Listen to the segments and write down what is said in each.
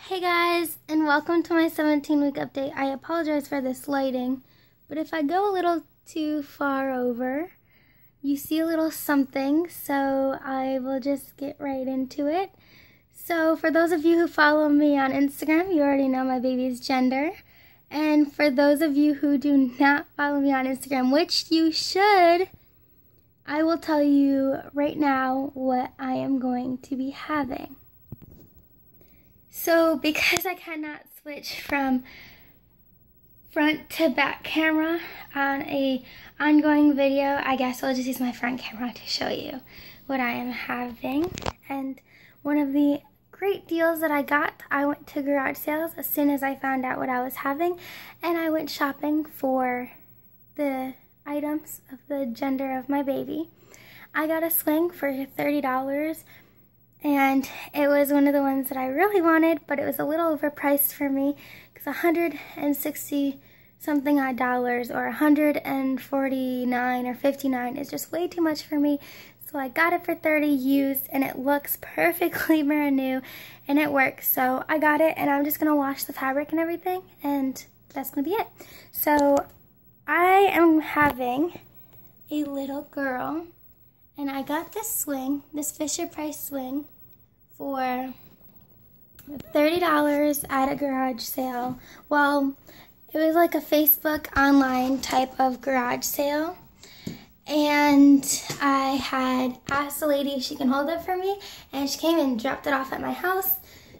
Hey guys, and welcome to my 17-week update. I apologize for this lighting, but if I go a little too far over, you see a little something, so I will just get right into it. So for those of you who follow me on Instagram, you already know my baby's gender. And for those of you who do not follow me on Instagram, which you should, I will tell you right now what I am going to be having. So because I cannot switch from front to back camera on a ongoing video, I guess I'll just use my front camera to show you what I am having. And one of the great deals that I got, I went to garage sales as soon as I found out what I was having, and I went shopping for the items of the gender of my baby. I got a swing for $30. And it was one of the ones that I really wanted, but it was a little overpriced for me because 160 something odd dollars or 149 or 59 is just way too much for me. So I got it for 30 used, and it looks perfectly brand new and it works. So I got it, and I'm just gonna wash the fabric and everything, and that's gonna be it. So I am having a little girl, and I got this swing, this Fisher-Price swing, for $30 at a garage sale. Well, it was like a Facebook online type of garage sale. And I had asked the lady if she can hold it for me, and she came and dropped it off at my house.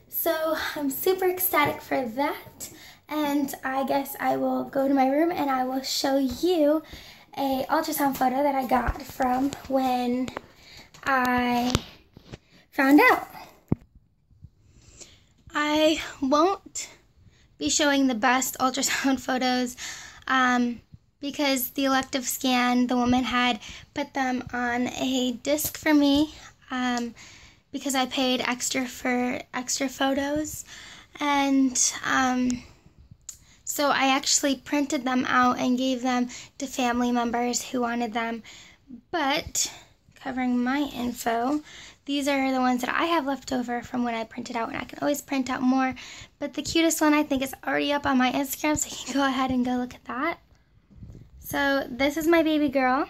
So I'm super ecstatic for that. And I guess I will go to my room and I will show you a ultrasound photo that I got from when I found out. I won't be showing the best ultrasound photos because the elective scan, the woman had put them on a disc for me because I paid extra for extra photos. And so I actually printed them out and gave them to family members who wanted them. But covering my info, these are the ones that I have left over from when I printed out, and I can always print out more. But the cutest one I think is already up on my Instagram, so you can go ahead and go look at that. So this is my baby girl.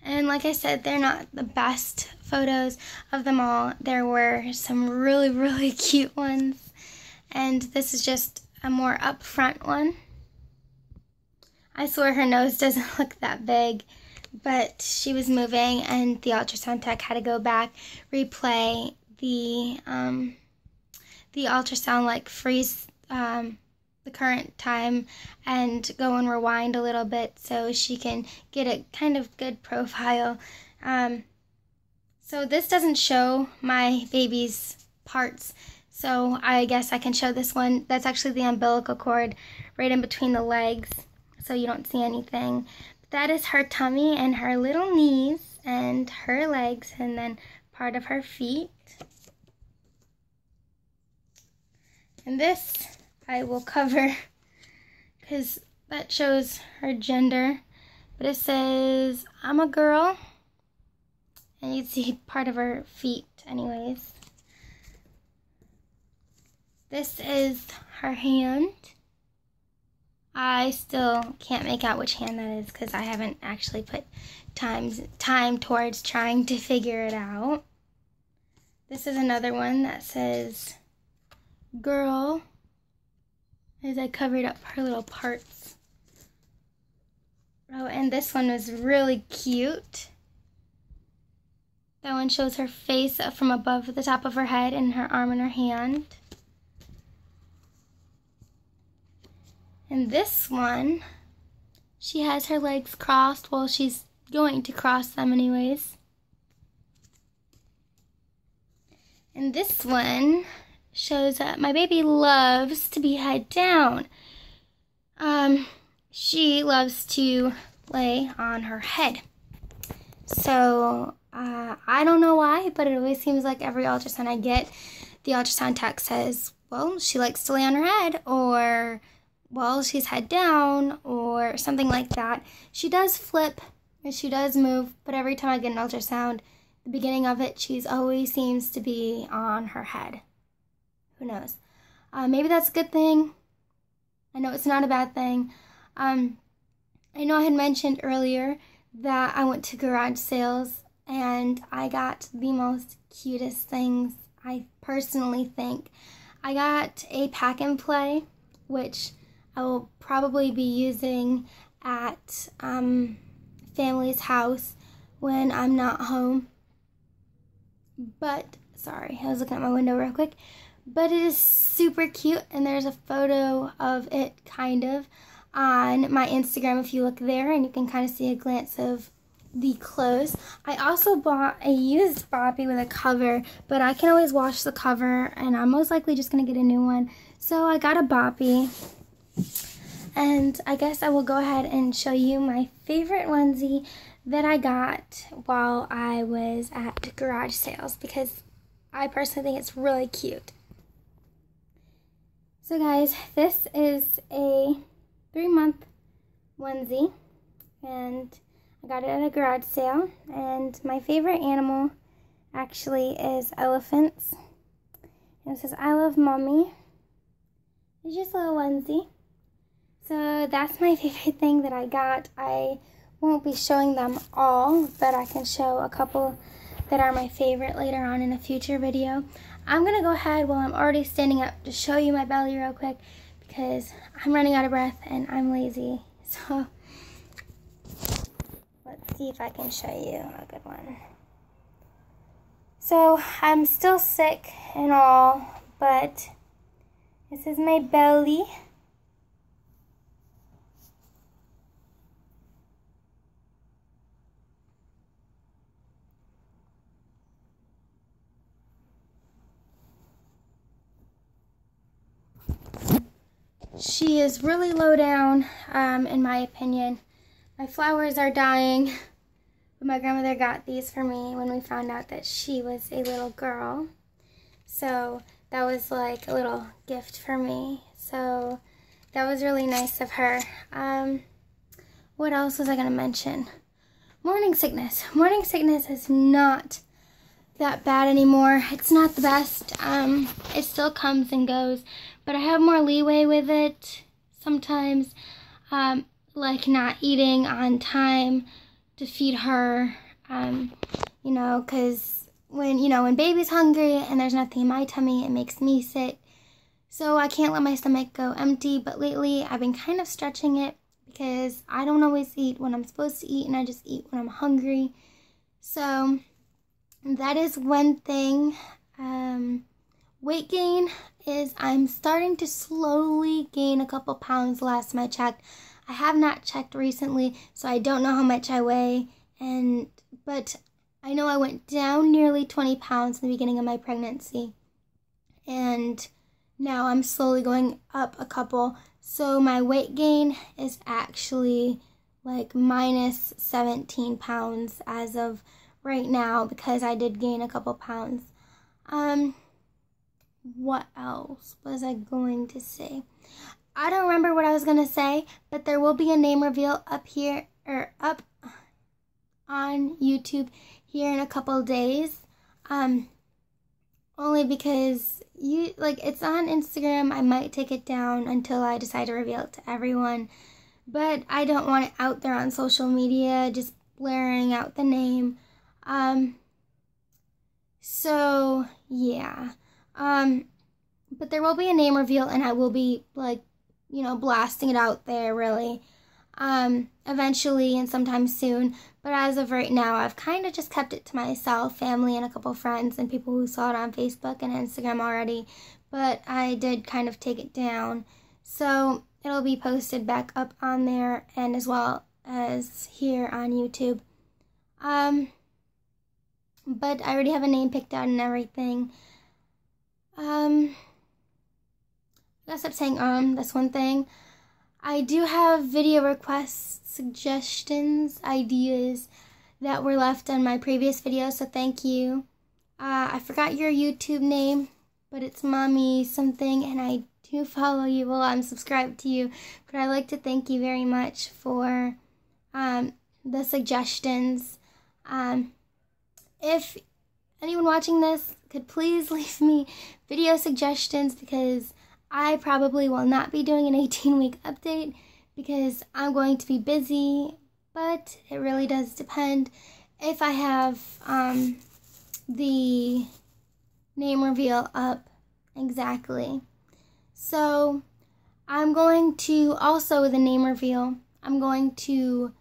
And like I said, they're not the best photos of them all. There were some really, really cute ones. And this is just a more upfront one. I swear her nose doesn't look that big, but she was moving, and the ultrasound tech had to go back, replay the ultrasound, like freeze the current time and go and rewind a little bit so she can get a kind of good profile. So this doesn't show my baby's parts, so I guess I can show this one. That's actually the umbilical cord right in between the legs, so you don't see anything. That is her tummy and her little knees and her legs, and then part of her feet. And this I will cover because that shows her gender. But it says, I'm a girl. And you see part of her feet anyways. This is her hand. I still can't make out which hand that is because I haven't actually put time towards trying to figure it out. This is another one that says girl, as I covered up her little parts. Oh, and this one was really cute. That one shows her face from above the top of her head and her arm and her hand. And this one, she has her legs crossed. Well, she's going to cross them anyways. And this one shows that my baby loves to be head down. She loves to lay on her head. So, I don't know why, but it always seems like every ultrasound I get, the ultrasound tech says, well, she likes to lay on her head, or well, she's head down, or something like that. She does flip, and she does move, but every time I get an ultrasound, the beginning of it, she's always seems to be on her head. Who knows? Maybe that's a good thing. I know it's not a bad thing. I know I had mentioned earlier that I went to garage sales and I got the most cutest things, I personally think. I got a pack and play, which I will probably be using at family's house when I'm not home. But, sorry, I was looking at my window real quick. But it is super cute, and there's a photo of it, kind of, on my Instagram if you look there, and you can kind of see a glance of the clothes. I also bought a used Boppy with a cover, but I can always wash the cover, and I'm most likely just going to get a new one. So I got a Boppy, and I guess I will go ahead and show you my favorite onesie that I got while I was at garage sales, because I personally think it's really cute. So guys, this is a 3-month onesie, and I got it at a garage sale, and my favorite animal actually is elephants. And it says, "I love mommy." It's just a little onesie. So that's my favorite thing that I got. I won't be showing them all, but I can show a couple that are my favorite later on in a future video. I'm going to go ahead while I'm already standing up to show you my belly real quick because I'm running out of breath and I'm lazy. So let's see if I can show you a good one. So I'm still sick and all, but this is my belly. She is really low down, in my opinion. My flowers are dying, but my grandmother got these for me when we found out that she was a little girl. So that was like a little gift for me. So that was really nice of her. What else was I going to mention? Morning sickness. Morning sickness is not that bad anymore. It's not the best. It still comes and goes, but I have more leeway with it sometimes, like not eating on time to feed her, you know, because when baby's hungry and there's nothing in my tummy, it makes me sick. So I can't let my stomach go empty, but lately I've been kind of stretching it because I don't always eat when I'm supposed to eat, and I just eat when I'm hungry. So that is one thing. Weight gain is I'm starting to slowly gain a couple pounds last time I checked. I have not checked recently, so I don't know how much I weigh, but I know I went down nearly 20 pounds in the beginning of my pregnancy, and now I'm slowly going up a couple, so my weight gain is actually like minus 17 pounds as of right now, because I did gain a couple pounds. What else was I going to say? I don't remember what I was going to say, but there will be a name reveal up here, or up on YouTube here in a couple days. Only because it's on Instagram. I might take it down until I decide to reveal it to everyone, but I don't want it out there on social media, just blaring out the name. So yeah. But there will be a name reveal, and I will be blasting it out there really, eventually and sometime soon. But as of right now, I've kind of just kept it to myself, family and a couple friends and people who saw it on Facebook and Instagram already. But I did kind of take it down, so it'll be posted back up on there, and as well as here on YouTube. But I already have a name picked out and everything. I gotta stop saying that's one thing. I do have video requests, suggestions, ideas that were left on my previous video, so thank you. I forgot your YouTube name, but it's Mommy something, and I do follow you. Well, I'm subscribed to you, but I'd like to thank you very much for the suggestions. If anyone watching this could please leave me video suggestions, because I probably will not be doing an 18-week update because I'm going to be busy, but it really does depend if I have the name reveal up exactly. So I'm going to, also with the name reveal, I'm going to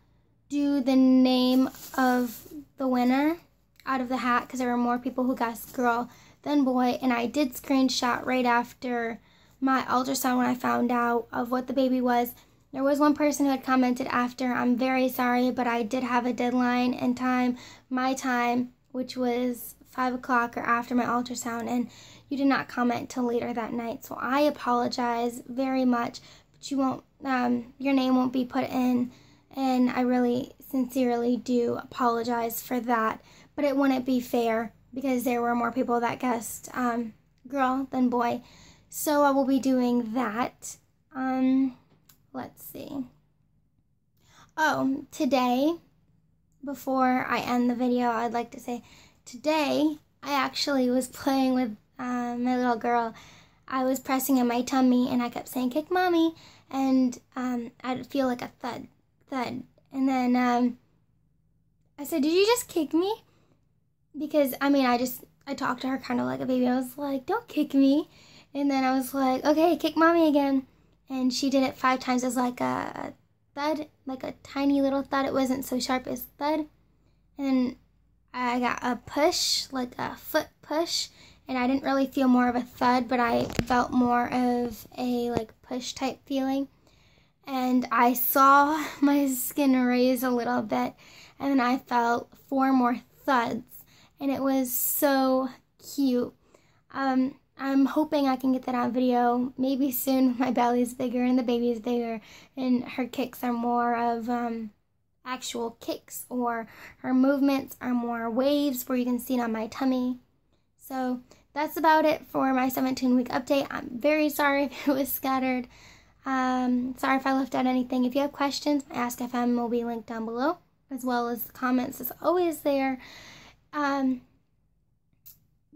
do the name of the winner out of the hat, because there were more people who guessed girl than boy, and I did screenshot right after my ultrasound when I found out of what the baby was. There was one person who had commented after, I'm very sorry, but I did have a deadline and time, my time, which was 5 o'clock or after my ultrasound, and you did not comment till later that night. So I apologize very much, but you won't, your name won't be put in, and I really sincerely do apologize for that. But it wouldn't be fair because there were more people that guessed girl than boy. So I will be doing that. Let's see. Oh, today, before I end the video, I'd like to say, today I actually was playing with my little girl. I was pressing in my tummy and I kept saying, "Kick mommy," and I'd feel like a thud. And then I said, "Did you just kick me?" Because, I mean, I talked to her kind of like a baby. I was like, "Don't kick me." And then I was like, "Okay, kick mommy again." And she did it 5 times as like a thud, like a tiny little thud. It wasn't so sharp as thud. And I got a push, like a foot push. And I didn't really feel more of a thud, but I felt more of a like push type feeling. And I saw my skin raise a little bit. And then I felt 4 more thuds. And it was so cute. I'm hoping I can get that on video maybe soon. My belly's bigger and the baby's bigger, and her kicks are more of actual kicks, or her movements are more waves where you can see it on my tummy. So that's about it for my 17-week update. I'm very sorry if it was scattered. Sorry if I left out anything. If you have questions, my Ask FM will be linked down below, as well as the comments is always there.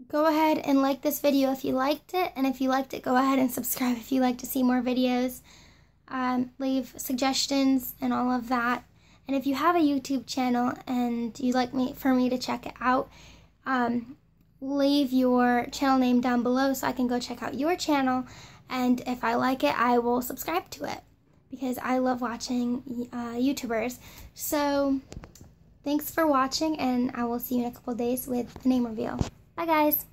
Go ahead and like this video if you liked it, and if you liked it, go ahead and subscribe if you'd like to see more videos. Leave suggestions and all of that. And if you have a YouTube channel and you'd like for me to check it out, leave your channel name down below so I can go check out your channel, and if I like it, I will subscribe to it, because I love watching YouTubers. So thanks for watching, and I will see you in a couple days with the name reveal. Bye guys!